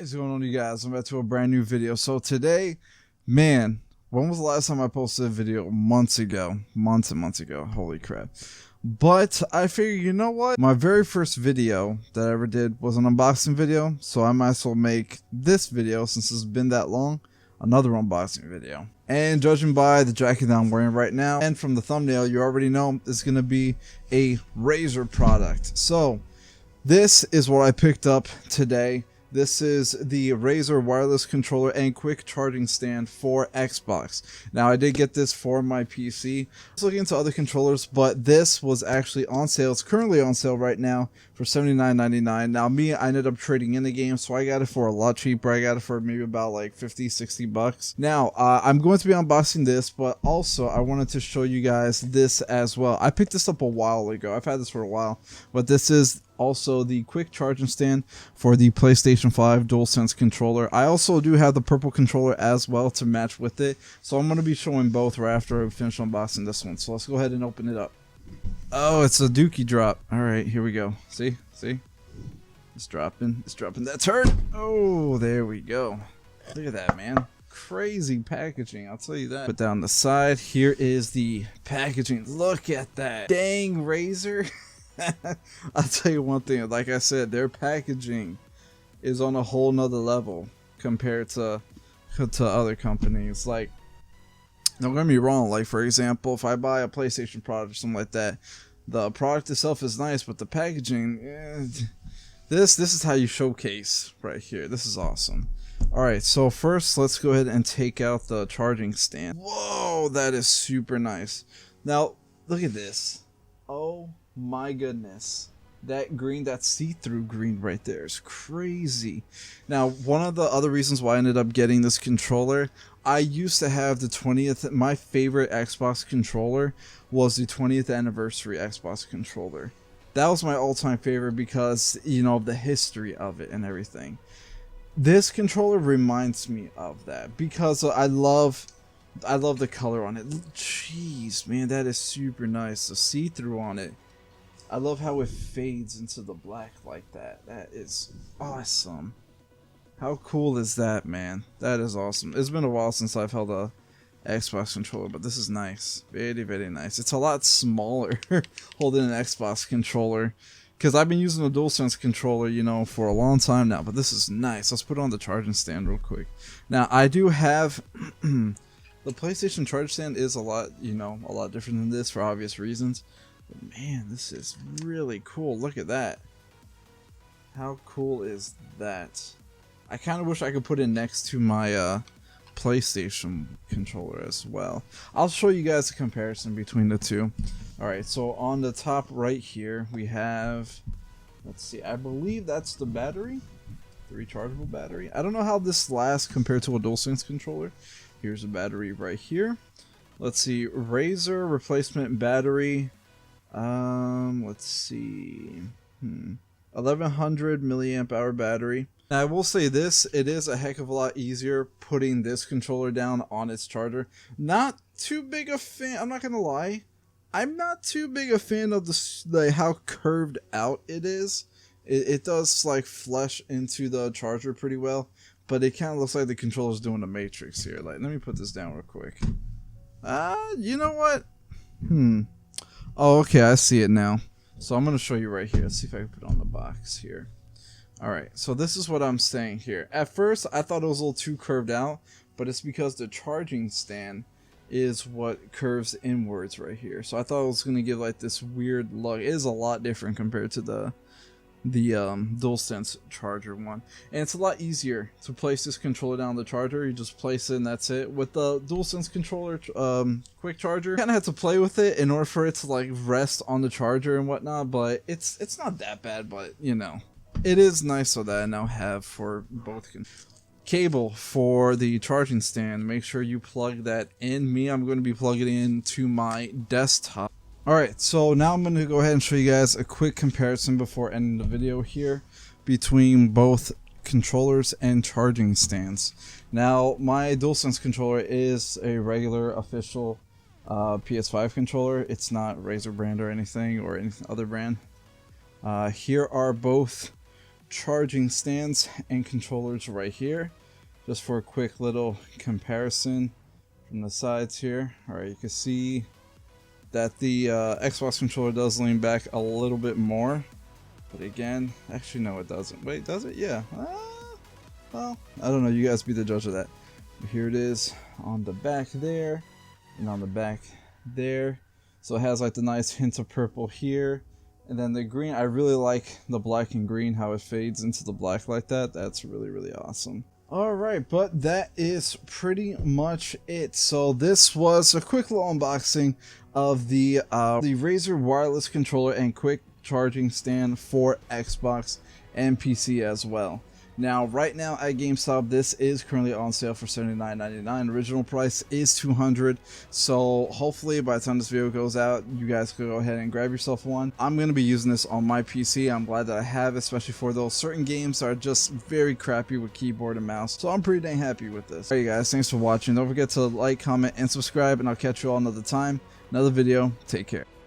What is going on, you guys? I'm back to a brand new video. So today, man, when was the last time I posted a video? Months and months ago. Holy crap. But I figured, you know what? My very first video that I ever did was an unboxing video, so I might as well make this video, since it's been that long, another unboxing video. And judging by the jacket that I'm wearing right now, and from the thumbnail, you already know it's going to be a Razer product. So this is what I picked up today. This is the Razer wireless controller and quick charging stand for Xbox. Now, I did get this for my PC. I was looking into other controllers, but this was actually on sale. It's currently on sale right now for $79.99. Now, I ended up trading in the game, so I got it for a lot cheaper. I got it for maybe about like 50-60 bucks. Now, I'm going to be unboxing this, but also I wanted to show you guys this as well. I picked this up a while ago. I've had this for a while, but this is also the quick charging stand for the PlayStation 5 DualSense controller. I also do have the purple controller as well to match with it, so I'm going to be showing both right after I finish unboxing this one. So let's go ahead and open it up. Oh, it's a dookie drop. Alright, here we go. See? It's dropping that turd. Oh, there we go. Look at that, man. Crazy packaging, I'll tell you that. Put down the side. Here is the packaging. Look at that. Dang, Razer. I'll tell you one thing, like I said, their packaging is on a whole nother level compared to other companies. Like, don't get me wrong, like for example, if I buy a PlayStation product or something like that, the product itself is nice, but the packaging, this is how you showcase right here. This is awesome. Alright, so first let's go ahead and take out the charging stand. Whoa, that is super nice. Now, look at this. Oh my goodness, that green, that see-through green right there is crazy. Now, one of the other reasons why I ended up getting this controller, I used to have the 20th, my favorite Xbox controller was the 20th anniversary Xbox controller. That was my all-time favorite because, you know, the history of it and everything. This controller reminds me of that because I love the color on it. Jeez, man, that is super nice. The see-through on it. I love how it fades into the black like that. That is awesome. How cool is that, man? That is awesome. It's been a while since I've held a Xbox controller, but this is nice. Very, very nice. It's a lot smaller holding an Xbox controller, because I've been using a DualSense controller, you know, for a long time now, but this is nice. Let's put it on the charging stand real quick. Now, I do have the PlayStation charge stand is a lot, you know, a lot different than this for obvious reasons. But man, this is really cool. Look at that. How cool is that? I kind of wish I could put it next to my PlayStation controller as well. I'll show you guys a comparison between the two. Alright, so on the top right here, we have, let's see, I believe that's the battery. The rechargeable battery. I don't know how this lasts compared to a DualSense controller. Here's a battery right here. Let's see, Razer replacement battery. Let's see, 1100 milliamp hour battery. Now, I will say this, it is a heck of a lot easier putting this controller down on its charger. Not too big a fan, I'm not gonna lie, I'm not too big a fan of the how curved out it is. It does like flesh into the charger pretty well, but it kind of looks like the controller's doing the Matrix here. Like, let me put this down real quick. You know what? Oh, okay, I see it now. So I'm going to show you right here. Let's see if I can put it on the box here. Alright, so this is what I'm saying here. At first, I thought it was a little too curved out, but it's because the charging stand is what curves inwards right here. So I thought it was going to give like this weird look. It is a lot different compared to the DualSense charger one, and it's a lot easier to place this controller down the charger. You just place it and that's it. With the DualSense controller quick charger, you kind of have to play with it in order for it to like rest on the charger and whatnot, but it's not that bad. But you know, it is nice so that I now have for both cable for the charging stand. Make sure you plug that in. I'm going to be plugging it into my desktop. Alright, so now I'm going to go ahead and show you guys a quick comparison before ending the video here between both controllers and charging stands. Now, my DualSense controller is a regular official PS5 controller. It's not Razer brand or anything or any other brand. Here are both charging stands and controllers right here, just for a quick little comparison from the sides here. Alright, you can see that the Xbox controller does lean back a little bit more, but again, actually no, it doesn't. Wait, does it? Yeah. Well, I don't know, you guys be the judge of that. But here it is on the back there, and on the back there. So it has like the nice hint of purple here, and then the green. I really like the black and green, how it fades into the black like that. That's really, really awesome. Alright, but that is pretty much it. So this was a quick little unboxing of the Razer wireless controller and quick charging stand for Xbox and PC as well. Now, right now at GameStop, this is currently on sale for $79.99. Original price is $200. So hopefully by the time this video goes out, you guys can go ahead and grab yourself one. I'm going to be using this on my PC. I'm glad that I have, especially for those certain games that are just very crappy with keyboard and mouse. So I'm pretty dang happy with this. Alright guys, thanks for watching. Don't forget to like, comment, and subscribe, and I'll catch you all another time. Another video. Take care.